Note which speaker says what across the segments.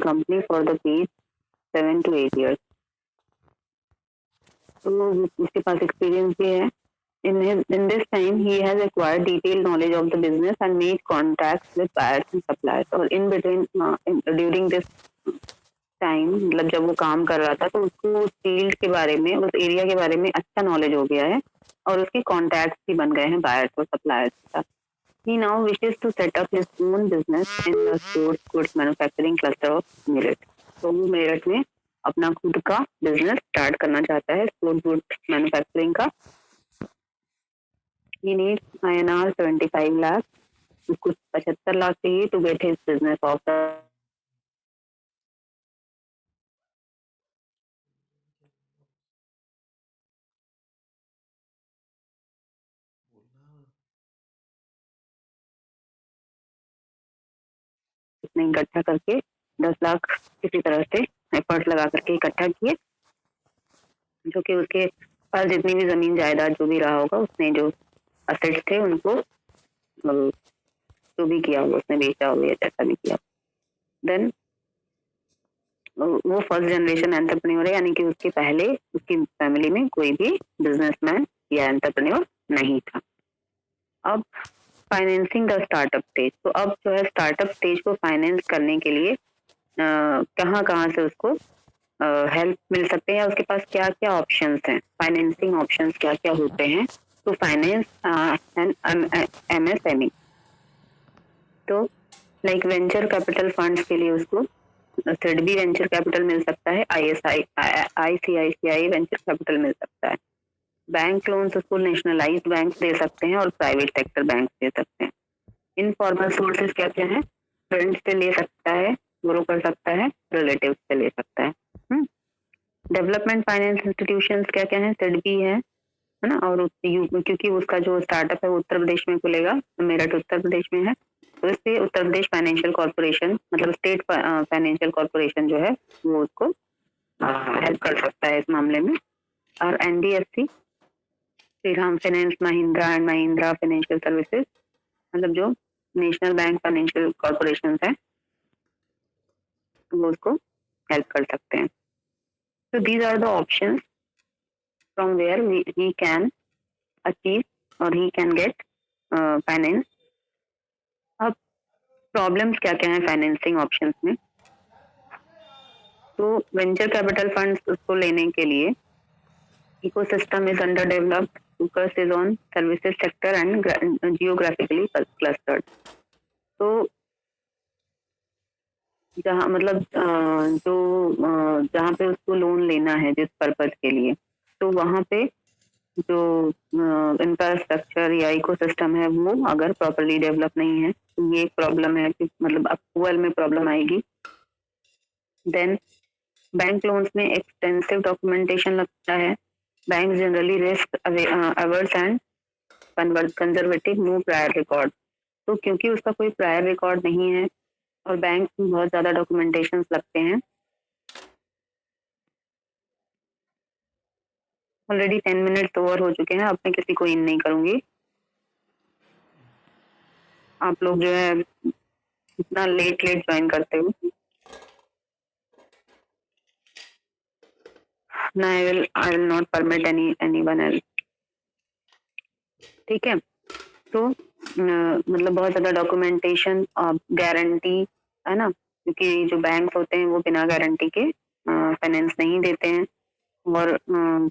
Speaker 1: company for the past 7 to 8 years. तो उसके पास experience भी है. In this time, he has acquired detailed knowledge of the business and made contacts with buyers and suppliers. और in between, during this time, मतलब जब वो काम कर रहा था तो उसको उस फील्ड के बारे में, उस एरिया के बारे में अच्छा नॉलेज हो गया है और उसके कॉन्टैक्ट्स भी बन गए हैं बायर्स और सप्लायर्स के साथ. He now wishes to set up his own business in the sports goods manufacturing cluster of Meerut. तो वो मेरठ में अपना खुद का बिजनेस स्टार्ट करना चाहता है स्पोर्ट्स गुड्स मैन्युफैक्चरिंग का. He needs INR 75 lakh. उसको 75 लाख चाहिए to get his business off the उसने इकट्ठा करके 10 लाख किसी तरह से एफर्ट लगा करके इकट्ठा किए, जो कि उसके पास जितनी भी जमीन जायदाद जो भी रहा होगा उसने जो असेट्स थे उनको जो भी किया होगा उसने बेचा होगा या जैसा भी किया. देन वो फर्स्ट जनरेशन एंटरप्रेन्योर है, यानी कि उसके पहले उसकी फैमिली में कोई भी बिजनेसमैन या एंटरप्रेन्योर नहीं था. अब फाइनेंसिंग द स्टार्टअप स्टेज. तो अब जो है स्टार्टअप स्टेज को फाइनेंस करने के लिए कहाँ कहाँ से उसको हेल्प मिल सकते हैं या उसके पास क्या क्या ऑप्शंस हैं, फाइनेंसिंग ऑप्शंस क्या क्या होते हैं. तो फाइनेंस एंड MSME. तो लाइक वेंचर कैपिटल फंड्स के लिए उसको सिडबी वेंचर कैपिटल मिल सकता है, ICICI वेंचर कैपिटल मिल सकता है. बैंक लोन्स उसको नेशनलाइज्ड बैंक दे सकते हैं और प्राइवेट सेक्टर बैंक दे सकते हैं. इनफॉर्मल सोर्सेज क्या क्या है, फ्रेंड्स से ले सकता है, ग्रो कर सकता है, रिलेटिव से ले सकता है. डेवलपमेंट फाइनेंस इंस्टीट्यूशंस क्या क्या है, सिडबी है ना. और क्योंकि उसका जो स्टार्टअप है वो उत्तर प्रदेश में खुलेगा, मेरठ उत्तर प्रदेश में है, तो इसलिए उत्तर प्रदेश फाइनेंशियल कॉर्पोरेशन मतलब स्टेट फाइनेंशियल कॉर्पोरेशन जो है वो उसको हेल्प कर सकता है इस मामले में. और NBFC, Shriram finance, Mahindra and Mahindra financial services, मतलब जो नेशनल बैंक फाइनेंशियल कॉर्पोरेशन है वो उसको हेल्प कर सकते हैं. So these are the options from where he can achieve or he can get finance. अब प्रॉब्लम्स क्या क्या हैं फाइनेंसिंग ऑप्शंस में. तो वेंचर कैपिटल फंड्स उसको लेने के लिए ecosystem is under developed, focus is on services sector and geographically clustered. तो जहाँ मतलब जो जहाँ पे उसको लोन लेना है जिस पर्पज के लिए, तो वहाँ पे जो इंफ्रास्ट्रक्चर या इकोसिस्टम है वो अगर प्रॉपर्ली डेवलप नहीं है तो ये प्रॉब्लम है कि मतलब अप्रूवल में प्रॉब्लम आएगी. देन बैंक लोन्स में एक्सटेंसिव डॉक्यूमेंटेशन लगता है. Bank generally risk averse and conservative, no prior record. तो क्योंकि उसका कोई प्रायर रिकॉर्ड नहीं है और बैंक में बहुत ज्यादा डॉक्यूमेंटेशन लगते हैं. ऑलरेडी 10 मिनट्स ओवर हो चुके हैं, अब मैं किसी को इन नहीं करूंगी. आप लोग जो है इतना लेट ज्वाइन करते हो ना. I will not permit anyone else. ठीक है. तो मतलब बहुत ज्यादा डॉक्यूमेंटेशन और गारंटी है ना, क्योंकि जो बैंक होते हैं वो बिना गारंटी के फाइनेंस नहीं देते हैं और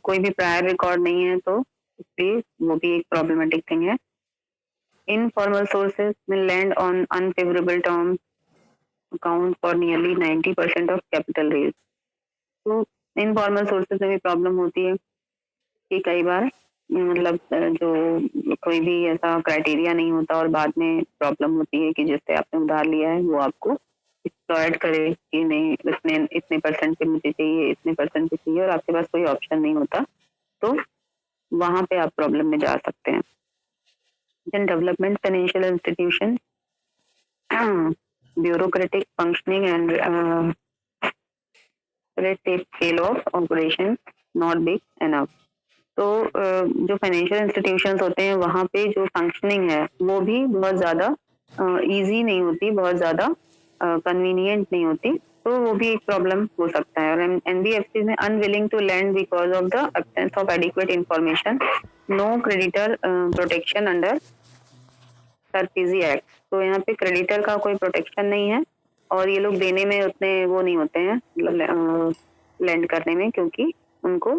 Speaker 1: कोई भी प्रायर रिकॉर्ड नहीं है, तो इसलिए वो भी एक प्रॉब्लमेटिक थिंग है. Informal sources will lend on unfavorable terms, account for nearly 90% of capital raise. तो इनफॉर्मल सोर्सेज में भी प्रॉब्लम होती है कि कई बार मतलब जो कोई भी ऐसा क्राइटेरिया नहीं होता और बाद में प्रॉब्लम होती है कि जिससे आपने उधार लिया है वो आपको एक्सप्लॉइट करे कि नहीं इसने इतने परसेंट पे मुझे चाहिए, इतने परसेंट पे चाहिए, और आपके पास कोई ऑप्शन नहीं होता, तो वहां पे आप प्रॉब्लम में जा सकते हैं. Then development financial institution, bureaucratic functioning and red tape scale of operation not big enough. तो जो फाइनेंशियल इंस्टीट्यूशंस होते हैं वहाँ पे जो फंक्शनिंग है वो भी बहुत ज़्यादा इजी नहीं होती, बहुत ज़्यादा कन्वीनियंट नहीं होती. तो वो भी एक प्रॉब्लम हो सकता है। और एनबीएफसी में unwilling to lend because of the absence of adequate information, no creditor protection under SARFAESI act. तो यहाँ पे क्रेडिटर का कोई प्रोटेक्शन नहीं है और ये लोग देने में उतने वो नहीं होते हैं, मतलब लैंड करने में, क्योंकि उनको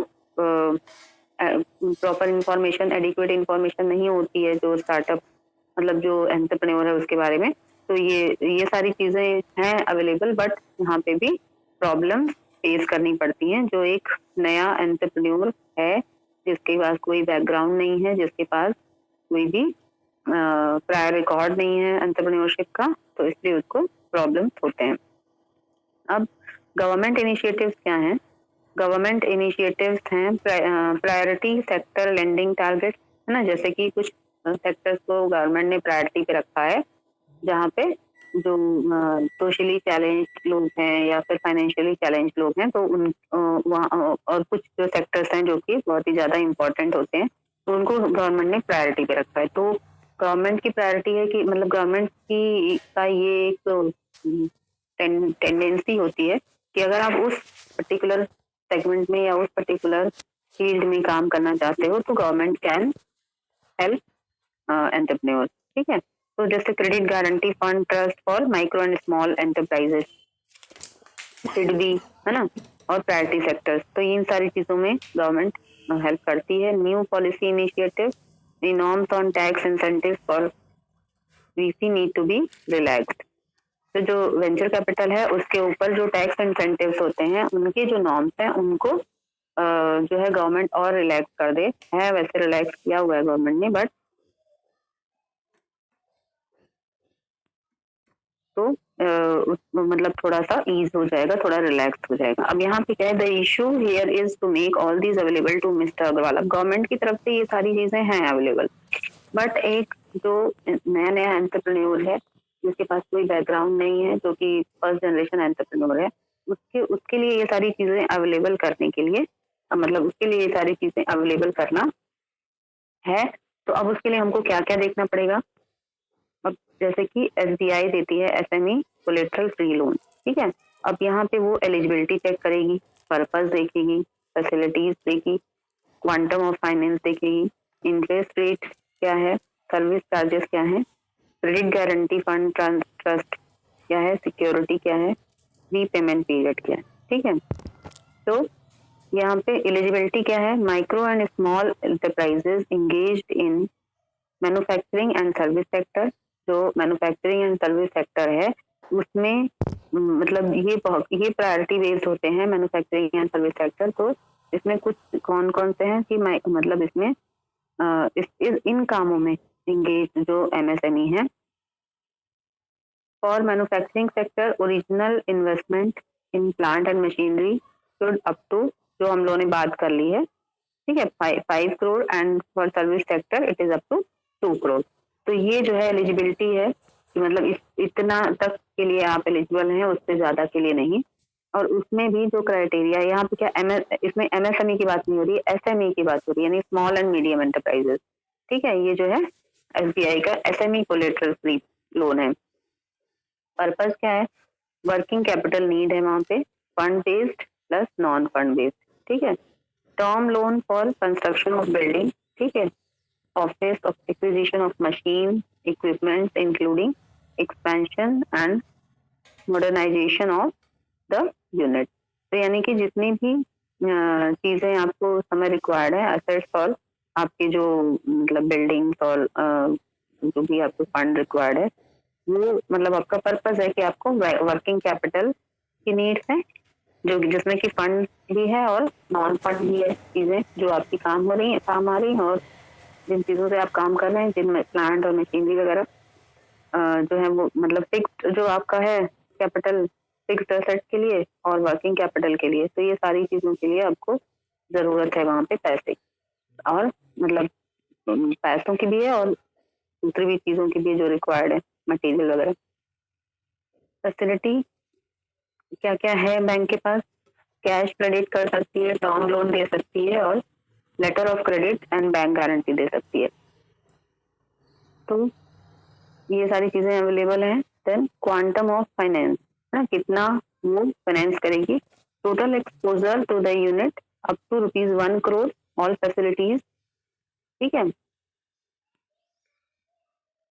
Speaker 1: प्रॉपर इंफॉर्मेशन, एडिक्वेट इंफॉर्मेशन नहीं होती है जो स्टार्टअप, मतलब जो एंटरप्रेन्योर है उसके बारे में। तो ये सारी चीजें हैं अवेलेबल, बट यहाँ पे भी प्रॉब्लम फेस करनी पड़ती हैं। जो एक नया एंटरप्रेन्योर है, जिसके पास कोई बैकग्राउंड नहीं है, जिसके पास कोई भी प्रायर रिकॉर्ड नहीं है एंटरप्रेन्योरशिप का, तो इसलिए उसको प्रॉब्लम्स होते हैं। अब गवर्नमेंट इनिशिएटिव्स क्या हैं? गवर्नमेंट इनिशिएटिव्स हैं प्रायोरिटी सेक्टर लेंडिंग टारगेट, है ना। जैसे कि कुछ सेक्टर्स को गवर्नमेंट ने प्रायोरिटी पे रखा है, जहाँ पे जो सोशली चैलेंज लोग हैं या फिर फाइनेंशियली चैलेंज लोग हैं, तो उन वहाँ, और कुछ जो सेक्टर्स हैं जो कि बहुत ही ज्यादा इम्पोर्टेंट होते हैं, तो उनको गवर्नमेंट ने प्रायोरिटी पे रखा है। तो गवर्नमेंट की प्रायोरिटी है कि मतलब गवर्नमेंट की का ये एक टेंडेंसी होती है कि अगर आप उस पर्टिकुलर सेगमेंट में या उस पर्टिकुलर फील्ड में काम करना चाहते हो, तो गवर्नमेंट कैन हेल्प एंटरप्रेन्योर, ठीक है। तो जैसे credit guarantee fund, trust for micro and small enterprises, SIDBI, है ना, और प्रायोरिटी सेक्टर्स, तो इन सारी चीजों में गवर्नमेंट हेल्प करती है। New policy initiative, the norms on tax incentive for VC need to be relaxed. तो जो वेंचर कैपिटल है उसके ऊपर जो टैक्स इंसेंटिव्स होते हैं, उनके जो नॉर्म्स हैं उनको जो है गवर्नमेंट और रिलैक्स कर दे। है वैसे रिलैक्स किया हुआ है गवर्नमेंट ने, बट तो मतलब थोड़ा सा ईज हो जाएगा, थोड़ा रिलैक्स हो जाएगा। अब यहाँ पे क्या है, the issue here is to make all these available to mister Agarwal. Government की तरफ से ये सारी चीजें हैं अवेलेबल, बट एक जो नया नया एंटरप्रेन्योर है, जिसके पास कोई बैकग्राउंड नहीं है, जो कि फर्स्ट जनरेशन एंटरप्रेन्योर है, उसके लिए ये सारी चीजें अवेलेबल करने के लिए, मतलब उसके लिए ये सारी चीजें अवेलेबल करना है। तो अब उसके लिए हमको क्या क्या देखना पड़ेगा? अब जैसे कि एसबीआई देती है एसएमई कोलेटरल फ्री लोन, ठीक है। अब यहाँ पे वो एलिजिबिलिटी चेक करेगी, पर्पस देखेगी, फैसिलिटीज देगी, क्वांटम ऑफ फाइनेंस देखेगी, इंटरेस्ट रेट क्या है, सर्विस चार्जेस क्या है, क्रेडिट गारंटी फंड ट्रस्ट क्या है, सिक्योरिटी क्या है, रीपेमेंट पीरियड क्या है, ठीक है। तो यहाँ पे एलिजिबिलिटी क्या है, micro and small enterprises engaged in manufacturing and service sector. जो मैन्युफैक्चरिंग एंड सर्विस सेक्टर है उसमें मतलब ये प्रायोरिटी बेस्ड होते हैं, मैन्युफैक्चरिंग एंड सर्विस सेक्टर। तो इसमें कुछ कौन कौन से हैं कि मतलब इसमें इन कामों में इंगेज जो एमएसएमई है। For manufacturing sector, original investment in plant and machinery should up to, जो हम लोगों ने बात कर ली है, ठीक है, 5 crore, and for service sector it is up to 2 crore. तो ये जो है एलिजिबिलिटी है कि मतलब इतना तक के लिए आप एलिजिबल हैं, उससे ज्यादा के लिए नहीं। और उसमें भी जो क्राइटेरिया, यहाँ पे क्या इसमें एमएसएमई की बात नहीं हो रही है, एसएमई की बात हो रही है, यानी स्मॉल एंड मीडियम एंटरप्राइजेस, ठीक है। ये जो है एसबीआई का एसएमई कोलेटरल फ्री लोन है। पर्पस क्या है, वर्किंग कैपिटल नीड है वहां पे, fund based plus non fund based, ठीक है। Term loan for construction of building, ठीक है, office of acquisition of machine equipment including expansion and modernization of the unit। तो यानी कि जितनी भी चीजें आपको समय रिक्वायर्ड है, असेट्स और आपके जो मतलब बिल्डिंग्स और जो भी आपको फंड रिक्वायर्ड है, वो मतलब आपका पर्पस है कि आपको वर्किंग कैपिटल की नीड्स है, जो जिसमें कि फंड भी है और नॉन फंड भी है, चीजें जो आपकी काम हो रही है, काम आ रही हैं, और जिन चीजों से आप काम कर रहे हैं, जिनमें प्लांट और मशीनरी वगैरह जो है वो मतलब फिक्स्ड जो आपका है कैपिटल, फिक्स्ड एसेट के लिए और वर्किंग कैपिटल के लिए। तो ये सारी चीजों के लिए आपको जरूरत है वहां पे पैसे, और मतलब पैसों की भी है और दूसरी भी चीजों की भी जो रिक्वायर्ड है, मटेरियल वगैरह। फैसिलिटी क्या क्या है बैंक के पास, कैश क्रेडिट कर सकती है, टर्म लोन दे सकती है, और letter of credit and bank guarantee दे सकती है। तो ये सारी चीजें अवेलेबल हैं। देन क्वांटम ऑफ फाइनेंस, ना कितना वो फाइनेंस करेगी। Total exposure to the unit up to ₹1 crore, all facilities, ठीक है।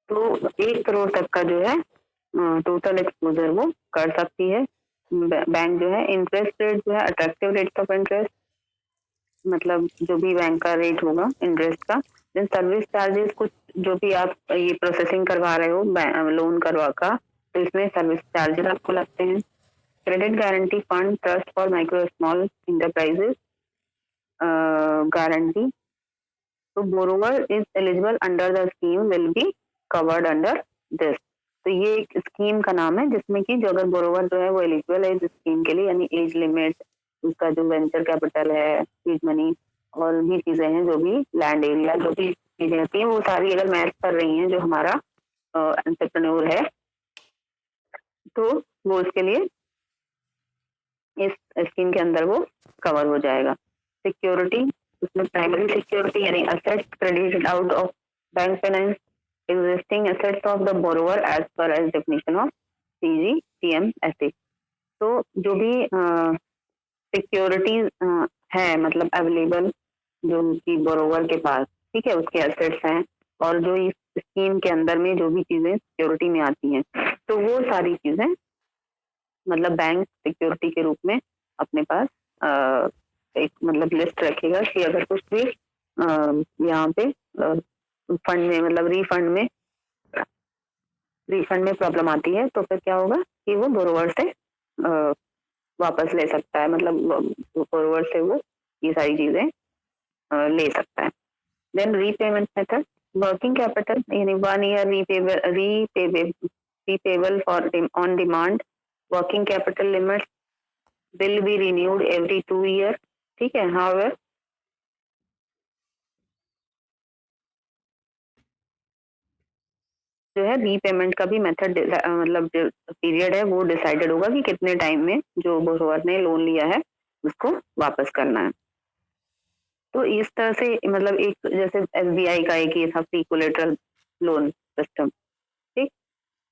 Speaker 1: तो 1 करोड़ तक का जो है टोटल एक्सपोजर वो कर सकती है बैंक जो है। इंटरेस्ट रेट जो है अट्रैक्टिव रेट ऑफ इंटरेस्ट, मतलब जो भी बैंक का रेट होगा इंटरेस्ट का। देन सर्विस चार्जेस, कुछ जो भी आप ये प्रोसेसिंग करवा रहे हो लोन करवा का, तो इसमें सर्विस चार्जेस आपको लगते हैं। Credit guarantee fund, trust for micro small enterprises guarantee, तो borrower is eligible under the scheme will be covered under this. तो ये एक स्कीम का नाम है जिसमें कि जो अगर बोरोवर जो है वो एलिजिबल है इस स्कीम के लिए, यानी एज लिमिट, उसका जो वेंचर कैपिटल है, सीड मनी और भी चीजें हैं, जो भी लैंड एरिया, जो भी चीजें होती हैं, वो सारी अगर मैच कर रही हैं जो हमारा एंटरप्रेन्योर है, तो वो उसके लिए इस स्कीम के अंदर वो कवर हो जाएगा। सिक्योरिटी, उसमें प्राइमरी सिक्योरिटी यानी assets credited out of bank finance, existing assets of the borrower as per as definition of CGTMSA। तो जो भी सिक्योरिटीज है मतलब अवेलेबल जो कि बोरोवर के पास, ठीक है, उसके एसेट्स हैं, और जो इस स्कीम के अंदर में जो भी चीजें सिक्योरिटी में आती हैं, तो वो सारी चीजें मतलब बैंक सिक्योरिटी के रूप में अपने पास एक मतलब लिस्ट रखेगा कि अगर कुछ भी यहाँ पे फंड में मतलब रिफंड में प्रॉब्लम आती है, तो फिर क्या होगा कि वो बोरोवर से वापस ले सकता है, मतलब बोरोवर से वो ये सारी चीजें ले सकता है। Then repayment method, working capital यानी 1 year repayable for on demand, working capital limits will be renewed every 2 year, ठीक है। हाउएवर जो है रीपेमेंट का भी मेथड मतलब जो पीरियड है वो डिसाइडेड होगा कि कितने टाइम में जो बोरोवर ने लोन लिया है उसको वापस करना है। तो इस तरह से मतलब एक जैसे एसबीआई का एक ये था फ्री कोलेटरल लोन सिस्टम, ठीक।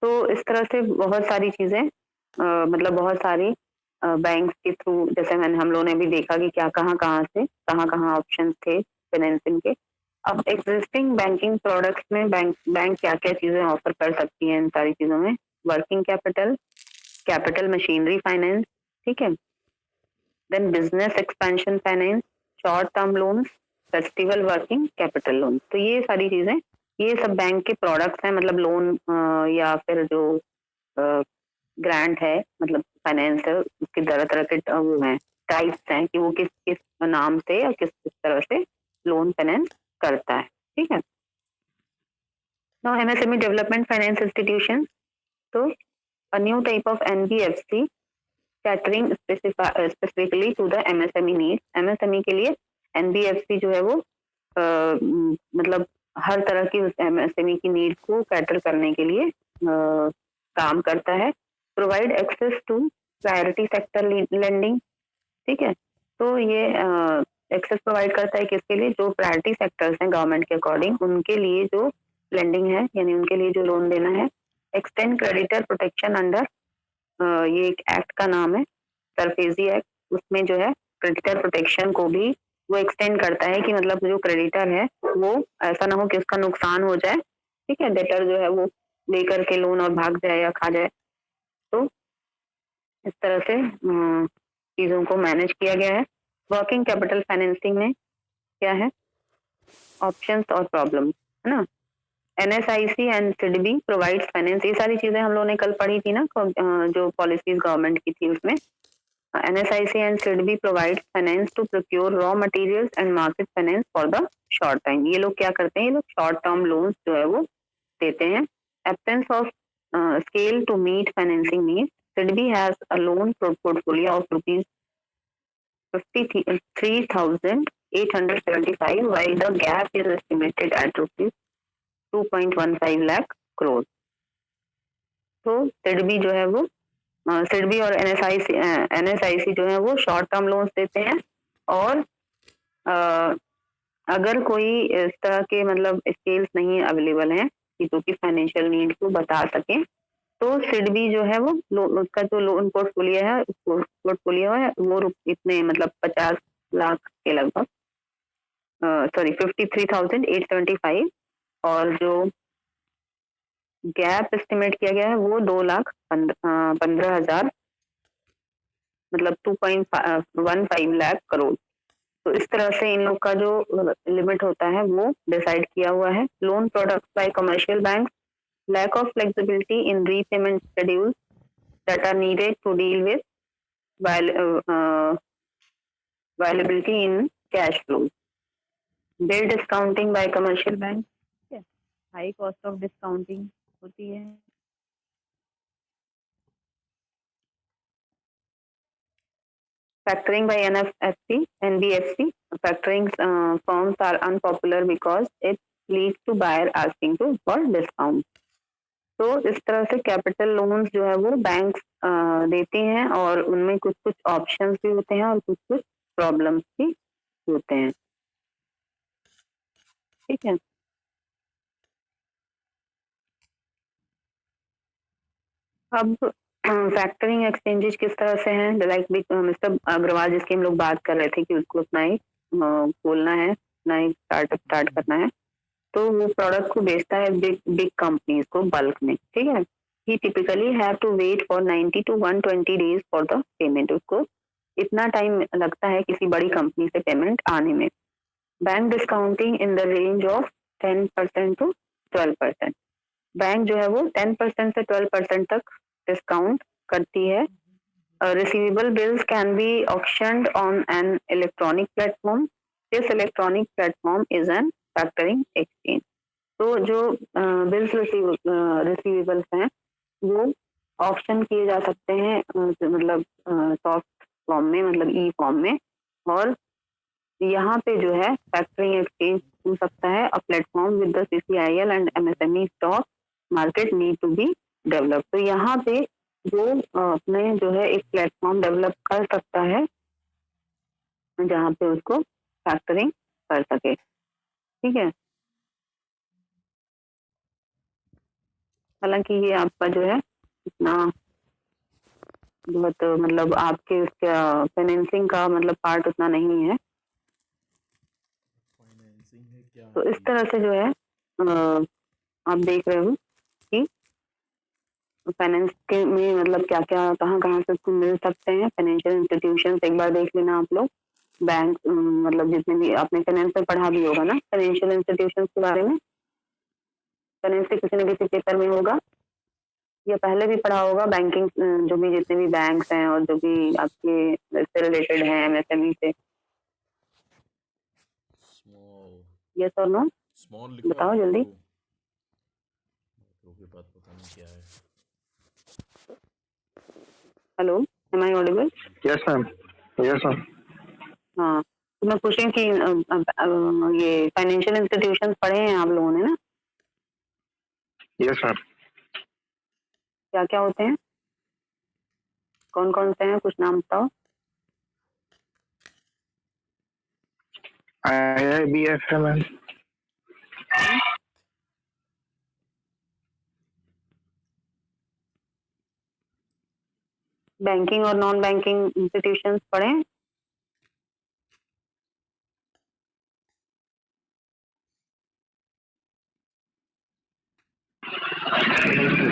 Speaker 1: तो इस तरह से बहुत सारी चीजें मतलब बहुत सारी बैंक के थ्रू, जैसे हम लोगों ने भी देखा कि क्या कहाँ ऑप्शन थे फाइनेंसिंग के। अब एग्जिस्टिंग बैंकिंग प्रोडक्ट्स में बैंक क्या क्या चीजें ऑफर कर सकती है इन सारी चीजों में, वर्किंग कैपिटल मशीनरी फाइनेंस, ठीक है। Then business expansion finance, short term loan, festival working capital loan. तो ये सारी चीजें, ये सब बैंक के प्रोडक्ट्स हैं, मतलब लोन या फिर जो ग्रांट है, मतलब फाइनेंस है, उसके तरह तरह के वो हैं, टाइप्स हैं कि वो किस किस नाम से या किस किस तरह से लोन फाइनेंस करता है, ठीक है। Now MSME development finance institution, तो a new type of NBFC catering specifically to the MSME need. MSME के लिए एनबीएफसी जो है वो मतलब हर तरह की उस एमएसएमई की नीड को कैटर करने के लिए काम करता है। Provide access to priority sector lending, ठीक है। तो ये एक्सेस प्रोवाइड करता है किसके लिए, जो प्रायोरिटी सेक्टर्स हैं गवर्नमेंट के अकॉर्डिंग, उनके लिए जो लेंडिंग है यानी उनके लिए जो लोन देना है। एक्सटेंड क्रेडिटर प्रोटेक्शन अंडर, ये एक एक्ट का नाम है सरफेजी एक्ट, उसमें जो है क्रेडिटर प्रोटेक्शन को भी वो एक्सटेंड करता है कि मतलब जो क्रेडिटर है वो ऐसा ना हो कि उसका नुकसान हो जाए, ठीक है, डेटर जो है वो लेकर के लोन और भाग जाए या खा जाए। तो इस तरह से चीजों को मैनेज किया गया है। वर्किंग कैपिटल फाइनेंसिंग में क्या है, ऑप्शंस और प्रॉब्लम, है ना। NSIC and SIDBI provides finance, ये सारी चीजें हम लोगों ने कल पढ़ी थी ना, जो पॉलिसीज गवर्नमेंट की थी उसमें। NSIC and SIDBI provides finance to procure raw materials and market finance for the short time. ये लोग क्या करते हैं, ये लोग शॉर्ट टर्म लोन्स जो है वो देते हैं। Absence of scale to meet financing needs, SIDBI has a loan portfolio of rupees 53,875 while the gap is estimated at rupees 2.15 lakh crore। तो सिडबी जो है वो सिडबी और एनएसआईसी जो है वो शॉर्ट टर्म लोन्स देते हैं, और अगर कोई इस तरह के मतलब स्केल्स नहीं अवेलेबल हैं कि जो कि फाइनेंशियल नीड को बता सके, तो सिडबी जो है वो उसका जो लोन पोर्टफोलियो है वो इतने मतलब 50 लाख के लगभग, सॉरी 53,875, और जो गैप एस्टिमेट किया गया है वो 2,15,000 मतलब 2.15 लाख करोड़। तो इस तरह से इन लोग का जो लिमिट होता है वो डिसाइड किया हुआ है। Loan products by commercial bank, lack of flexibility in repayment schedules that are needed to deal with viability in cash flows, bill discounting by commercial bank, high cost of discounting होती है, factoring by NBFC, factoring firms are unpopular because it leads to buyer asking for discount. तो इस तरह से capital loans जो है वो bank देते हैं और उनमें कुछ कुछ ऑप्शंस भी होते हैं और कुछ कुछ प्रॉब्लम्स भी होते हैं। ठीक है, अब फैक्टरिंग एक्सचेंजेस किस तरह से हैं, लाइक मिस्टर अग्रवाल जिसकी हम लोग बात कर रहे थे कि उसको अपना ही खोलना है, अपना ही स्टार्ट करना है, तो वो प्रोडक्ट को बेचता है बिग कंपनीज को बल्क में। ठीक है, he typically have to wait for 90 to 120 days for the payment. उसको इतना टाइम लगता है किसी बड़ी कंपनी से पेमेंट आने में। Bank discounting in the range of 10% to 12%। Bank जो है वो 10% से 12% तक डिस्काउंट करती है। Receivable bills can be auctioned on an electronic platform. This electronic platform is an factoring exchange. तो जो बिल्स रिसीवेबल्स हैं वो ऑप्शन किए जा सकते हैं, मतलब सॉफ्ट फॉर्म में, मतलब ई फॉर्म में, और यहाँ पे जो है फैक्टरिंग एक्सचेंज हो सकता है। A platform with the CCIL and MSME stock market need to be develop. तो यहाँ पे वो अपने जो है एक प्लेटफॉर्म डेवलप कर सकता है जहाँ पे उसको फैक्टरिंग कर सके। ठीक है, हालांकि ये आपका जो है इतना बहुत मतलब आपके उसका फाइनेंसिंग का मतलब पार्ट उतना नहीं है। तो इस तरह से जो है आप देख रहे हो कि फाइनेंस के में मतलब क्या क्या कहाँ कहाँ से उसको मिल सकते हैं। फाइनेंशियल इंस्टीट्यूशन एक बार देख लेना आप लोग, बैंक मतलब जितने भी आपने फाइनेंस में पढ़ा भी होगा ना, फाइनेंशियल इंस्टीट्यूशन के बारे में फाइनेंस के किसी न किसी पेपर में होगा या पहले भी पढ़ा होगा। बैंकिंग जो भी जितने भी बैंक्स हैं और जो भी आपके इससे रिलेटेड हैं MSME से, यस और नो बताओ जल्दी। Hello, am I audible?
Speaker 2: Yes ma'am, yes ma'am.
Speaker 1: हाँ, तो मैं पूछ रही हूँ कि ये फाइनेंशियल इंस्टीट्यूशंस पढ़े हैं आप लोगों ने ना?
Speaker 2: Yes ma'am.
Speaker 1: क्या क्या होते हैं, कौन कौन से हैं, कुछ नाम बताओ।
Speaker 2: IIBF है मैम।
Speaker 1: बैंकिंग और नॉन बैंकिंग इंस्टीट्यूशंस पढ़े हैं?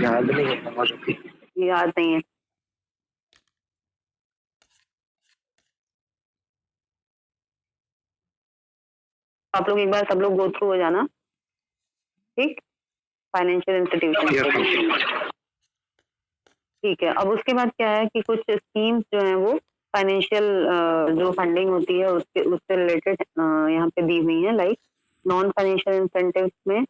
Speaker 2: याद नहीं है,
Speaker 1: याद नहीं है। आप लोग एक बार सब लोग गो थ्रू हो जाना, ठीक, फाइनेंशियल इंस्टीट्यूशन। ठीक है, अब उसके बाद क्या है कि कुछ स्कीम्स जो हैं वो फाइनेंशियल जो फंडिंग होती है उससे रिलेटेड यहाँ पे दी हुई है। लाइक नॉन फाइनेंशियल इंसेंटिव्स में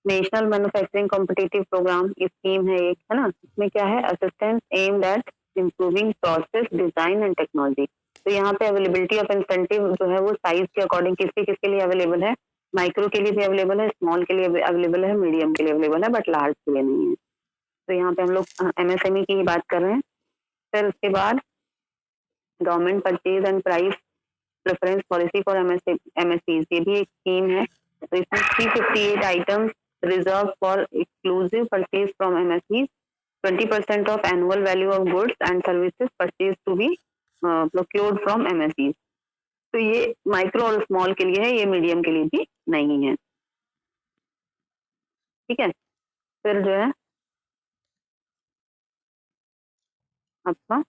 Speaker 1: नेशनल मैन्युफैक्चरिंग कॉम्पिटिटिव प्रोग्राम की स्कीम है एक, है ना। इसमें क्या है, assistance aimed at improving process design and technology. तो यहाँ पे अवेलेबिलिटी ऑफ इंसेंटिव जो है वो साइज के अकॉर्डिंग किसके किसके लिए अवेलेबल है, माइक्रो के लिए भी अवेलेबल है, स्मॉल के लिए अवेलेबल है, मीडियम के लिए अवेलेबल है, बट लार्ज के लिए नहीं है। तो यहाँ पे हम लोग MSME की ही बात कर रहे हैं। फिर उसके बाद government purchase and price preference policy for MSCs, ये भी एक स्कीम है। तो इसमें 358 items reserve for exclusive purchase from MSCs 20% of annual value of goods and services purchased to be procured from MSEs। तो ये माइक्रो और स्मॉल के लिए है, ये मीडियम के लिए भी नहीं है। ठीक है, फिर जो है आपका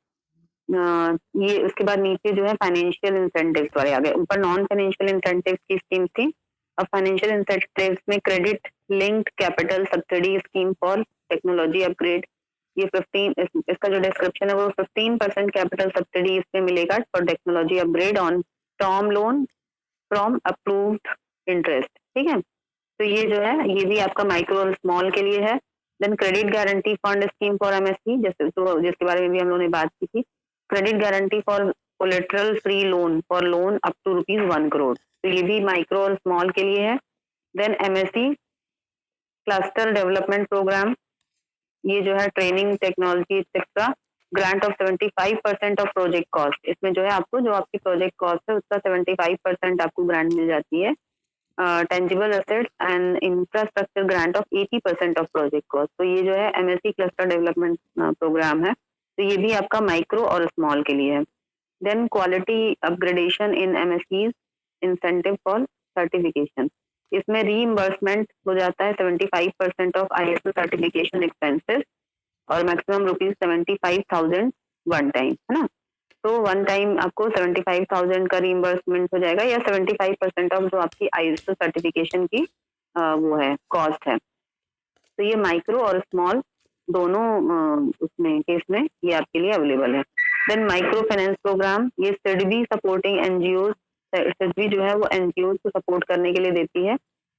Speaker 1: ये उसके बाद नीचे जो है फाइनेंशियल इंसेंटिव्स वाले आ गए। ऊपर नॉन फाइनेंशियल इंसेंटिव्स की स्कीम थी, अब फाइनेंशियल इंसेंटिव्स में credit linked capital subsidy scheme for technology upgrade, ये 15 इसका जो डिस्क्रिप्शन है वो 15% कैपिटल सब्सिडी इसमें मिलेगा for technology upgrade on term loan from approved interest. ठीक है, तो ये जो है ये भी आपका माइक्रो और स्मॉल के लिए है। Then credit guarantee fund scheme for MSC, जैसे तो जिसके बारे में भी हम लोगों ने बात की थी, credit guarantee for collateral free loan for loan up to ₹1 crore, तो ये भी माइक्रो और स्मॉल के लिए है। Then MSC cluster development programme, ये जो है training technology etcetera, grant of 75% of project cost, इसमें जो है आपको जो आपकी प्रोजेक्ट कॉस्ट है उसका 75% आपको ग्रांट मिल जाती है। Tangible assets and infrastructure grant of 80% of project cost, तो ये जो है एमएससी क्लस्टर डेवलपमेंट प्रोग्राम है, तो ये भी आपका माइक्रो और स्मॉल के लिए है। Then quality upgradation in MSEs incentive for certification, इसमें रीइंबर्समेंट हो जाता है 75% ऑफ ISO सर्टिफिकेशन एक्सपेंसेस और मैक्सिमम ₹75,000 वन टाइम, है ना। तो वन टाइम आपको 75,000 का रीइंबर्समेंट हो जाएगा या 75% ऑफ जो आपकी ISO सर्टिफिकेशन की वो है कॉस्ट है। तो ये माइक्रो और स्मॉल दोनों उसमें केस में ये आपके लिए अवेलेबल है। देन माइक्रो फाइनेंस प्रोग्राम, ये सिडबी सपोर्टिंग एनजीओ, सिडबी जो है वो एनजीओ को सपोर्ट करने के लिए देती है।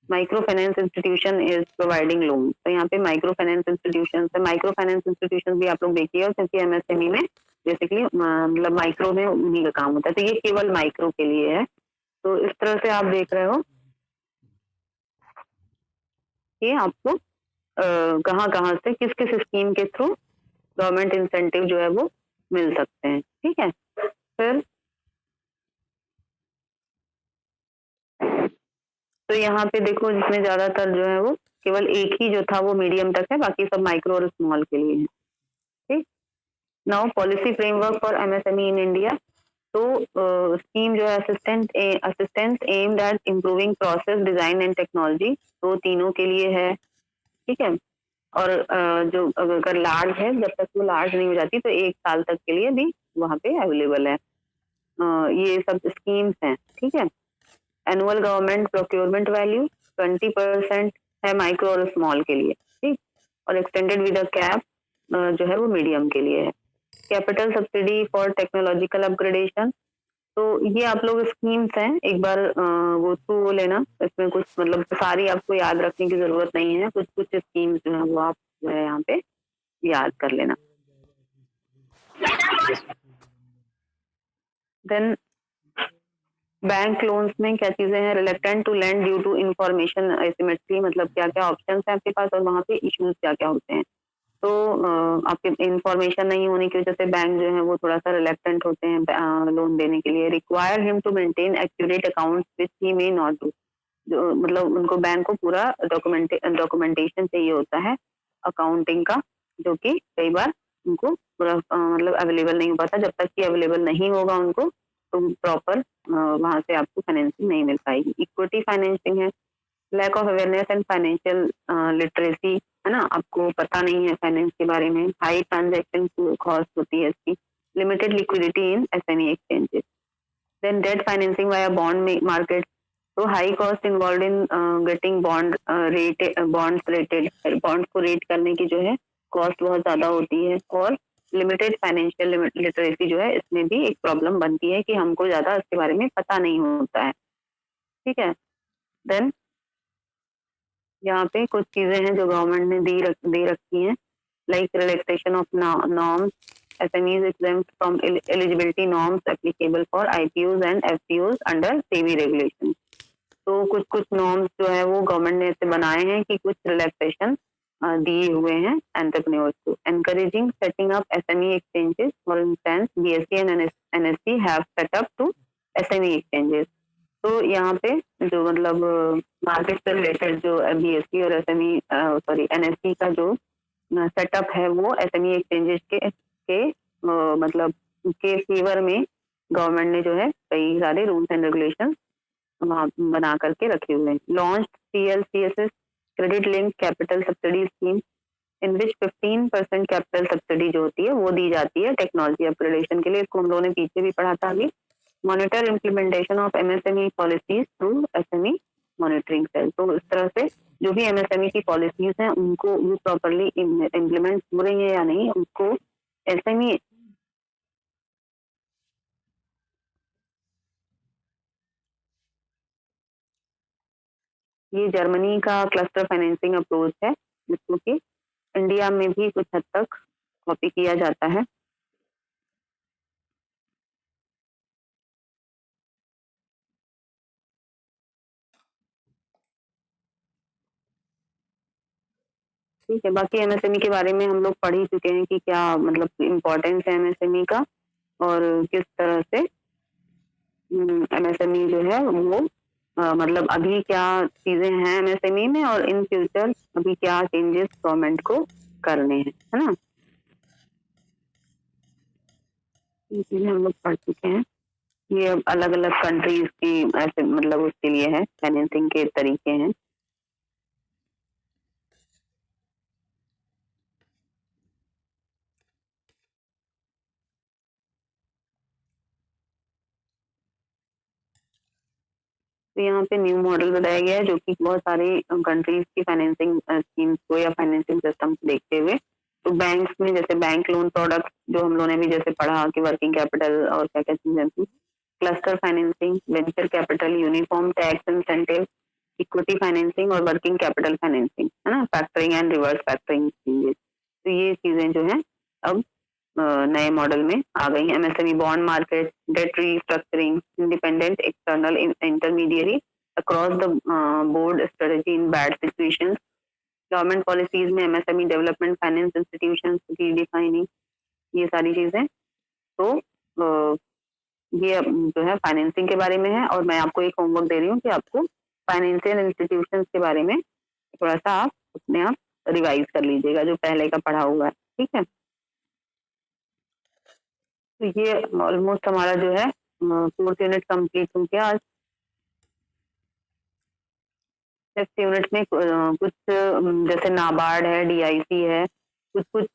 Speaker 1: Micro finance institution is providing loan, तो यहाँ पे माइक्रो फाइनेंस इंस्टीट्यूशन है। माइक्रो फाइनेंस इंस्टीट्यूशन भी आप लोग देखिए, क्योंकि MSME में बेसिकली मतलब माइक्रो में उन्हीं का काम होता है, तो ये केवल माइक्रो के लिए है। तो इस तरह से आप देख रहे हो कि आपको कहाँ कहाँ से किस किस स्कीम के थ्रू गवर्नमेंट इंसेंटिव जो है वो मिल सकते हैं। ठीक है, फिर तो यहाँ पे देखो जिसमें ज्यादातर जो है वो केवल एक ही जो था वो मीडियम तक है, बाकी सब माइक्रो और स्मॉल के लिए है। ठीक, now policy framework for MSME in India, तो स्कीम जो है assistance aimed at improving process design and technology, तो तीनों के लिए है। ठीक है, और जो अगर लार्ज है, जब तक वो लार्ज नहीं हो जाती तो 1 साल तक के लिए भी वहाँ पे अवेलेबल है। ये सब स्कीम्स हैं। ठीक है, एनुअल गवर्नमेंट प्रोक्योरमेंट वैल्यू 20% है माइक्रो और स्मॉल के लिए। ठीक, और एक्सटेंडेड विद अ कैप जो है वो मीडियम के लिए है। Capital subsidy for technological upgradation, तो ये आप लोग स्कीम्स हैं, एक बार वो थ्रू लेना, इसमें कुछ मतलब सारी आपको याद रखने की जरूरत नहीं है, कुछ कुछ स्कीम्स जो है वो आप जो है यहाँ पे याद कर लेना। देन बैंक लोन्स में क्या चीजें हैं, reluctant to lend due to information asymmetry, मतलब क्या क्या ऑप्शंस हैं आपके पास और वहाँ पे इश्यूज क्या क्या होते हैं। तो आपके इंफॉर्मेशन नहीं होने की वजह से बैंक जो है वो थोड़ा सा रिलेक्टेंट होते हैं लोन देने के लिए। Require him to maintain accurate accounts which he may not do, जो मतलब उनको बैंक को पूरा डॉक्यूमेंटेशन चाहिए होता है अकाउंटिंग का, जो कि कई बार उनको पूरा मतलब अवेलेबल नहीं हो पाता। जब तक कि अवेलेबल नहीं होगा उनको तो प्रॉपर वहां से आपको फाइनेंसिंग नहीं मिल पाएगी। इक्विटी फाइनेंसिंग है, lack of awareness and financial literacy, है ना, आपको पता नहीं है फाइनेंस के बारे में। हाई ट्रांजैक्शन कॉस्ट होती है इसकी। Limited liquidity in SME exchanges. Then debt financing via bond market, तो high cost involve in getting bonds को रेट करने की जो है कॉस्ट बहुत ज्यादा होती है। और लिमिटेड फाइनेंशियल लिटरेसी जो है इसमें भी एक प्रॉब्लम बनती है कि हमको ज्यादा इसके बारे में पता नहीं होता है। ठीक है, देन यहाँ पे कुछ चीजें हैं जो गवर्नमेंट ने दे रखी हैं, like relaxation of norms, SMEs exempt from eligibility norms applicable for IPOs and FPOs under SEBI regulations। तो कुछ कुछ नॉर्म्स जो है वो गवर्नमेंट ने ऐसे बनाए हैं कि कुछ रिलैक्सेशन दिए हुए हैं एंटरप्रेन्योर्स को। Encouraging setting up SME exchanges, for instance BSE and NSE have set up to SME exchanges. तो यहाँ पे जो मतलब मार्केट से रिलेटेड जो BSE और NSE का जो सेटअप है वो एसएमई एक्सचेंजेस के मतलब के फेवर में गवर्नमेंट ने जो है कई सारे रूल्स एंड रेगुलेशन बना करके रखे हुए हैं। Launch CLCSS credit link capital subsidy scheme in which 15% capital subsidy जो होती है वो दी जाती है टेक्नोलॉजी अपग्रेडेशन के लिए। इसको हम लोगों ने पीछे भी पढ़ा था अभी। Monitor implementation of MSME policies through SME monitoring cell. तो इस तरह से जो भी MSME की पॉलिसीज हैं उनको वो प्रॉपरली इम्प्लीमेंट हो रही है या नहीं, उसको SME ये जर्मनी का क्लस्टर फाइनेंसिंग अप्रोच है जिसको कि इंडिया में भी कुछ हद तक कॉपी किया जाता है। ठीक है, बाकी MSME के बारे में हम लोग पढ़ ही चुके हैं कि क्या मतलब इम्पोर्टेंस है MSME का और किस तरह से MSME जो है वो मतलब अभी क्या चीजें हैं MSME में और इन फ्यूचर अभी क्या चेंजेस गवर्नमेंट को करने हैं, है ना। ये चीजें हम लोग पढ़ चुके हैं। ये अलग अलग कंट्रीज की ऐसे मतलब उसके लिए है फाइनेंसिंग के तरीके हैं। तो यहाँ पे न्यू मॉडल बताया गया है जो कि बहुत सारे कंट्रीज की फाइनेंसिंग स्कीम्स को या फाइनेंसिंग सिस्टम को देखते हुए। तो बैंक्स में जैसे बैंक लोन प्रोडक्ट जो हम लोगों ने भी जैसे पढ़ा कि वर्किंग कैपिटल और क्या क्या चीजें थी, cluster financing, venture capital, uniform tax incentive, equity financing और वर्किंग कैपिटल फाइनेंसिंग, है ना, फैक्टरिंग एंड रिवर्स फैक्टरिंग चीजें। तो ये चीजें जो है अब नए मॉडल में आ गई है। MSME bond market, debt restructuring, independent external intermediary across the board strategy in bad situations, government policies में MSME डेवलपमेंट फाइनेंस इंस्टीट्यूशंस की डिफाइनिंग, ये सारी चीजें। तो ये जो है फाइनेंसिंग के बारे में है और मैं आपको एक होमवर्क दे रही हूँ कि आपको फाइनेंशियल इंस्टीट्यूशंस के बारे में थोड़ा सा आप अपने आप रिवाइज कर लीजिएगा जो पहले का पढ़ा हुआ है, ठीक है। तो ये ऑलमोस्ट हमारा जो है 4th यूनिट कंप्लीट हो गया आज। 5th यूनिट में कुछ जैसे नाबार्ड है, DIC है, कुछ कुछ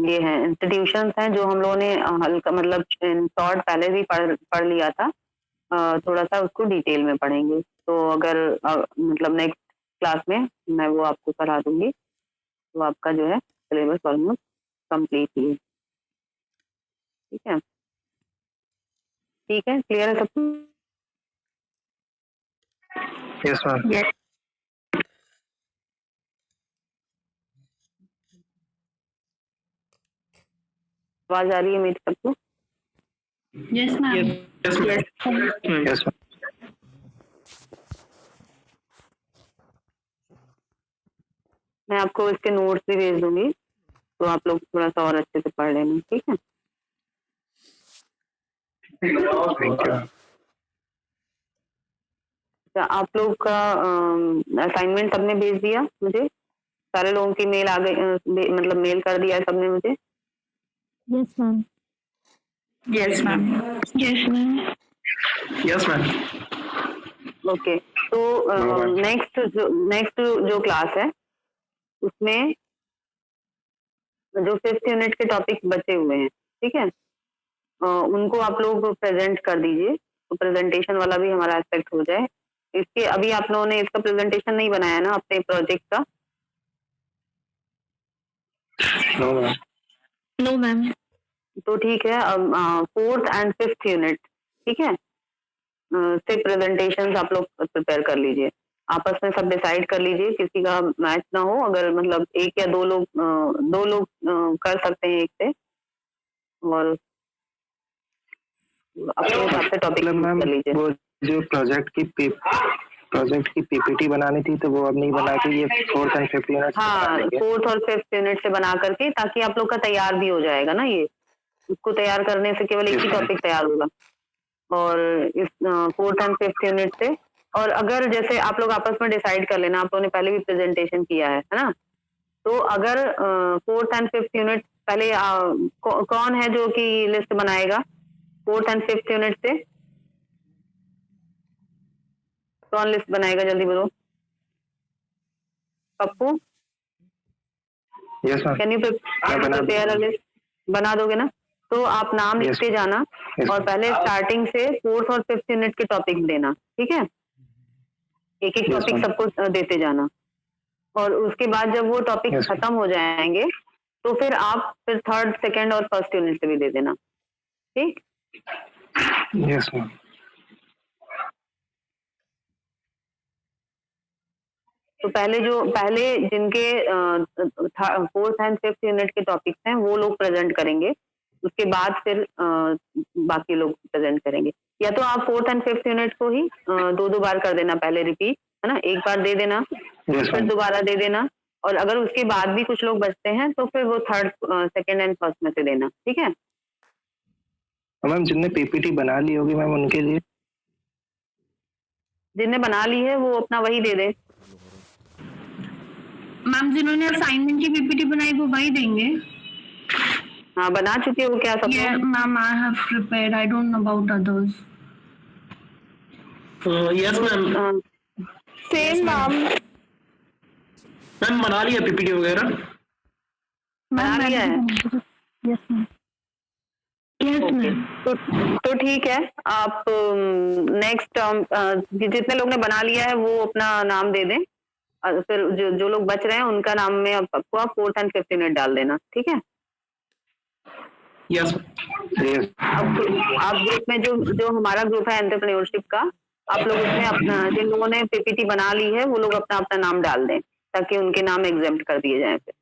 Speaker 1: ये है इंस्टीट्यूशंस हैं जो हम लोगों ने हल्का मतलब शॉर्ट पहले भी पढ़ लिया था। थोड़ा सा उसको डिटेल में पढ़ेंगे। तो अगर मतलब नेक्स्ट क्लास में मैं वो आपको करा दूंगी तो आपका जो है सिलेबस ऑलमोस्ट कंप्लीट ही है, ठीक है। ठीक है, क्लियर है सबको?
Speaker 2: Yes ma'am.
Speaker 1: यस। आवाज आ रही है मेरी सबको?
Speaker 3: Yes ma'am.
Speaker 2: Yes ma'am.
Speaker 1: मैं आपको इसके नोट्स भी भेज दूंगी तो आप लोग थोड़ा सा और अच्छे से पढ़ लेना, ठीक है।
Speaker 2: Thank you.
Speaker 1: तो आप लोग का असाइनमेंट सबने भेज दिया मुझे? सारे लोगों की मेल आ गई मतलब मेल कर दिया है सबने मुझे?
Speaker 3: Yes ma'am.
Speaker 4: Yes ma'am.
Speaker 3: Yes ma'am.
Speaker 2: Yes ma'am.
Speaker 1: Okay, तो नेक्स्ट जो क्लास है उसमें जो 5th यूनिट के टॉपिक बचे हुए हैं, ठीक है, उनको आप लोग प्रेजेंट कर दीजिए तो प्रेजेंटेशन वाला भी हमारा एस्पेक्ट हो जाए। इसके अभी आप लोगों ने इसका प्रेजेंटेशन नहीं बनाया ना अपने प्रोजेक्ट का?
Speaker 2: No ma'am.
Speaker 3: No ma'am.
Speaker 1: तो ठीक है, अब 4th एंड 5th यूनिट, ठीक है, से प्रेजेंटेशन आप लोग प्रिपेयर कर लीजिए। आपस में सब डिसाइड कर लीजिए, किसी का मैच ना हो। अगर मतलब एक या दो लोग कर सकते हैं एक से, और अपने हिसाब से टॉपिक
Speaker 2: मतलब मैम
Speaker 1: कर लीजिए।
Speaker 2: वो जो प्रोजेक्ट की PPT बनानी थी तो वो अब नहीं बना के ये 4th एंड 5th यूनिट
Speaker 1: हाँ, 4th और 5th यूनिट से बना करके, ताकि आप लोग का तैयार भी हो जाएगा ना। ये इसको तैयार करने से केवल एक ही टॉपिक तैयार होगा और इस 4th एंड 5th यूनिट से। और अगर जैसे आप लोग आपस में डिसाइड कर लेना, आप लोगों ने पहले भी प्रेजेंटेशन किया है ना, तो अगर 4th and 5th यूनिट पहले कौन है जो कि लिस्ट बनाएगा 4th and 5th यूनिट से? कौन लिस्ट बनाएगा, जल्दी बोलो। Pappu,
Speaker 2: yes ma'am.
Speaker 1: Can you prepare a list? बना दोगे ना? तो आप नाम
Speaker 2: Yes,
Speaker 1: लिखते जाना
Speaker 2: Yes,
Speaker 1: और पहले स्टार्टिंग से 4th और 5th यूनिट के टॉपिक देना, ठीक है? एक एक
Speaker 2: Yes,
Speaker 1: टॉपिक
Speaker 2: ma'am.
Speaker 1: सबको देते जाना और उसके बाद जब वो टॉपिक
Speaker 2: Yes, ma'am.
Speaker 1: खत्म हो जाएंगे तो फिर आप फिर 3rd, 2nd और 1st यूनिट से भी दे देना, ठीक?
Speaker 2: Yes ma'am.
Speaker 1: तो पहले जिनके 4th and 5th यूनिट के टॉपिक्स हैं वो लोग प्रेजेंट करेंगे, उसके बाद फिर बाकी लोग प्रेजेंट करेंगे। या तो आप 4th and 5th यूनिट को ही 2 बार कर देना, पहले रिपीट, है ना, एक बार दे देना
Speaker 2: Yes,
Speaker 1: फिर
Speaker 2: ma'am.
Speaker 1: दोबारा दे देना, और अगर उसके बाद भी कुछ लोग बचते हैं तो फिर वो 3rd, 2nd एंड 1st में से देना, ठीक है?
Speaker 2: मैम जिनने पीपीटी बना ली होगी मैम उनके लिए
Speaker 1: जिनने बना ली है वो अपना वही दे दे।
Speaker 3: मैम जिन्होंने असाइनमेंट की पीपीटी बनाई वो वही देंगे।
Speaker 1: हाँ, बना चुके हो क्या सब
Speaker 3: Yeah,
Speaker 1: लोग?
Speaker 3: ma'am, I have prepared. I don't know about others.
Speaker 5: Yes ma'am.
Speaker 3: Same, ma'am.
Speaker 5: Ma'am बना लिया पीपीटी वगैरह।
Speaker 1: बना लिया है?
Speaker 3: Yes, ma'am. Yes,
Speaker 1: okay,
Speaker 3: ma'am.
Speaker 1: तो ठीक है। आप नेक्स्ट जितने लोग ने बना लिया है वो अपना नाम दे दें, और फिर जो लोग बच रहे हैं उनका नाम में आपको 4th and 5th यूनिट डाल देना, ठीक है?
Speaker 5: यस
Speaker 2: यस
Speaker 1: अब आप ग्रुप में जो हमारा ग्रुप है एंटरप्रेन्योरशिप का, आप लोग उसमें अपना जिन लोगों ने पीपीटी बना ली है वो लोग अपना अपना नाम डाल दें ताकि उनके नाम एग्जेम्प्ट कर दिए जाएं फिर।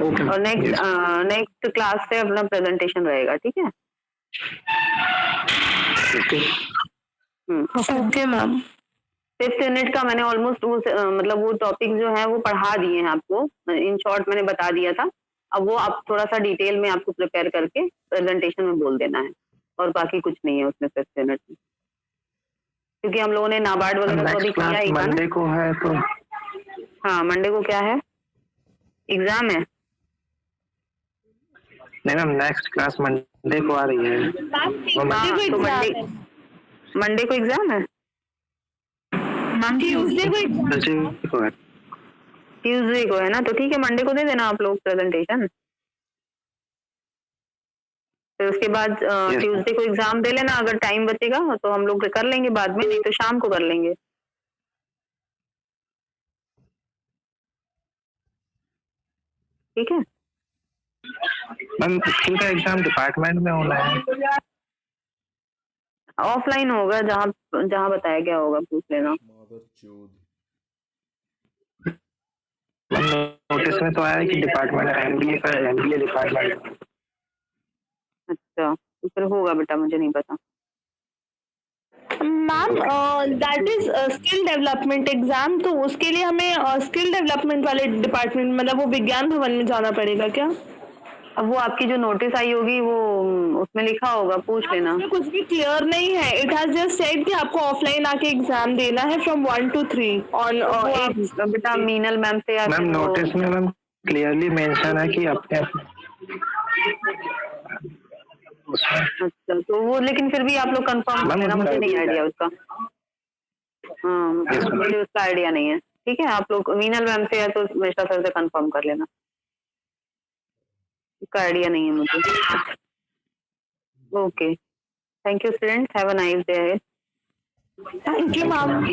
Speaker 5: ओके
Speaker 1: और नेक्स्ट क्लास से अपना प्रेजेंटेशन रहेगा, ठीक है?
Speaker 3: Okay, ma'am.
Speaker 1: 5th यूनिट का मैंने ऑलमोस्ट मतलब वो टॉपिक जो है वो पढ़ा दिए हैं आपको, इन शॉर्ट मैंने बता दिया था। अब वो आप थोड़ा सा डिटेल में आपको प्रिपेयर करके प्रेजेंटेशन में बोल देना है, और बाकी कुछ नहीं है उसमें 5th यूनिट में, क्योंकि हम लोगों ने नाबार्ड वगैरह तो अभी
Speaker 2: नेक्स्ट
Speaker 1: किया
Speaker 2: क्लास
Speaker 1: ही था
Speaker 2: मंडे
Speaker 1: ना।
Speaker 2: को है तो
Speaker 1: हाँ, मंडे को क्या है? एग्जाम है?
Speaker 2: नहीं मैम नेक्स्ट क्लास मंडे को आ रही है।
Speaker 1: हाँ, तो मंडे को एग्जाम है?
Speaker 2: ट्यूसडे को है।
Speaker 1: ट्यूसडे को है ना, तो ठीक है, मंडे को दे देना आप लोग प्रेजेंटेशन। फिर उसके बाद
Speaker 2: Yes,
Speaker 1: ट्यूसडे को एग्जाम दे लेना, अगर टाइम बचेगा तो हम लोग कर लेंगे बाद में, नहीं तो शाम को कर लेंगे। ठीक है?
Speaker 2: मैम स्कूल का एग्जाम डिपार्टमेंट में होना है।
Speaker 1: ऑफलाइन होगा, जहाँ बताया गया होगा, पूछ लेना।
Speaker 2: मैम नोटिस में तो आया है कि डिपार्टमेंट एमबीए डिपार्टमेंट।
Speaker 1: अच्छा, तो फिर होगा बेटा, मुझे नहीं पता।
Speaker 6: Ma'am that is skill development exam, तो उसके लिए हमें स्किल डेवलपमेंट वाले डिपार्टमेंट मतलब वो विज्ञान भवन में जाना पड़ेगा क्या?
Speaker 1: अब वो आपकी जो नोटिस आई होगी वो उसमें लिखा होगा, पूछ लेना।
Speaker 6: उसमें कुछ भी क्लियर नहीं है। इट हैज जस्ट सेड कि आपको ऑफलाइन आके एग्जाम देना है फ्रॉम 1 to 3 ऑन
Speaker 1: बेटा मीनल मैम से या
Speaker 2: मैम
Speaker 1: फिर
Speaker 2: नोटिस में मैम क्लियरली मेंशन है कि अपने उसमें
Speaker 1: अच्छा, तो वो लेकिन फिर भी आप लोग कंफर्म कर लेना, मुझे नहीं आइडिया उसका। हाँ, मुझे उसका आइडिया नहीं है। ठीक है, आप लोग मीनल मैम से या तो मिश्रा सर से कंफर्म कर लेना, उसका आइडिया नहीं है मुझे। Okay, thank you students, have a nice day.
Speaker 6: Thank you ma'am.